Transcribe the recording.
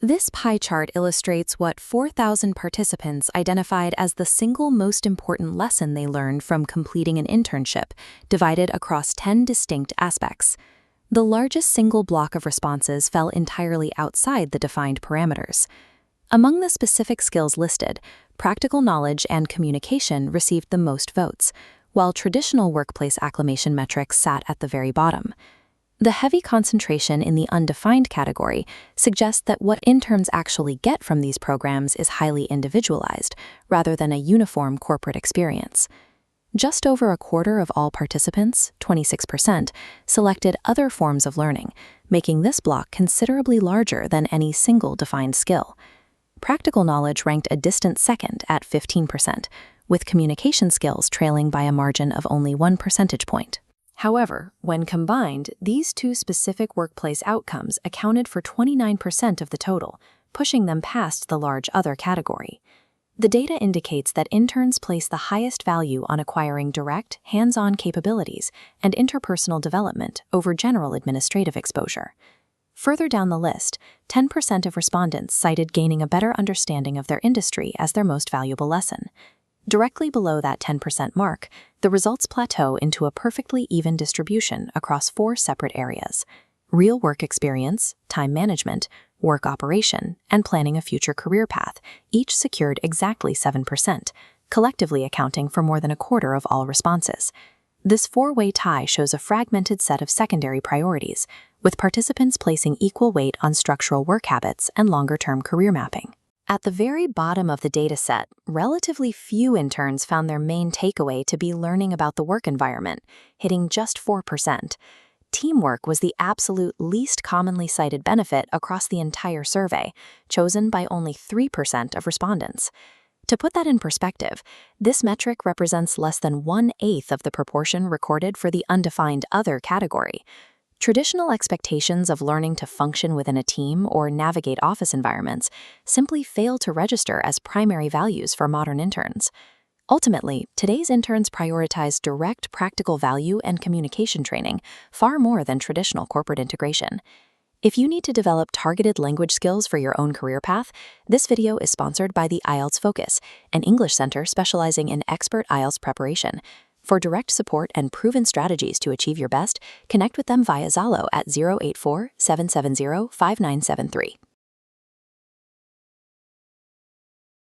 This pie chart illustrates what 4,000 participants identified as the single most important lesson they learned from completing an internship, divided across 10 distinct aspects. The largest single block of responses fell entirely outside the defined parameters. Among the specific skills listed, practical knowledge and communication received the most votes, while traditional workplace acclimation metrics sat at the very bottom. The heavy concentration in the undefined category suggests that what interns actually get from these programs is highly individualized, rather than a uniform corporate experience. Just over a quarter of all participants, 26%, selected other forms of learning, making this block considerably larger than any single defined skill. Practical knowledge ranked a distant second at 15%, with communication skills trailing by a margin of only 1 percentage point. However, when combined, these two specific workplace outcomes accounted for 29% of the total, pushing them past the large other category. The data indicates that interns place the highest value on acquiring direct, hands-on capabilities and interpersonal development over general administrative exposure. Further down the list, 10% of respondents cited gaining a better understanding of their industry as their most valuable lesson. Directly below that 10% mark, the results plateau into a perfectly even distribution across 4 separate areas: real work experience, time management, work operation, and planning a future career path, each secured exactly 7%, collectively accounting for more than a quarter of all responses. This 4-way tie shows a fragmented set of secondary priorities, with participants placing equal weight on structural work habits and longer-term career mapping. At the very bottom of the dataset, relatively few interns found their main takeaway to be learning about the work environment, hitting just 4%. Teamwork was the absolute least commonly cited benefit across the entire survey, chosen by only 3% of respondents. To put that in perspective, this metric represents less than 1/8 of the proportion recorded for the undefined other category. Traditional expectations of learning to function within a team or navigate office environments simply fail to register as primary values for modern interns. Ultimately, today's interns prioritize direct practical value and communication training far more than traditional corporate integration. If you need to develop targeted language skills for your own career path, this video is sponsored by the IELTS FOCUS, an English center specializing in expert IELTS preparation. For direct support and proven strategies to achieve your best, connect with them via Zalo at 084-770-5973.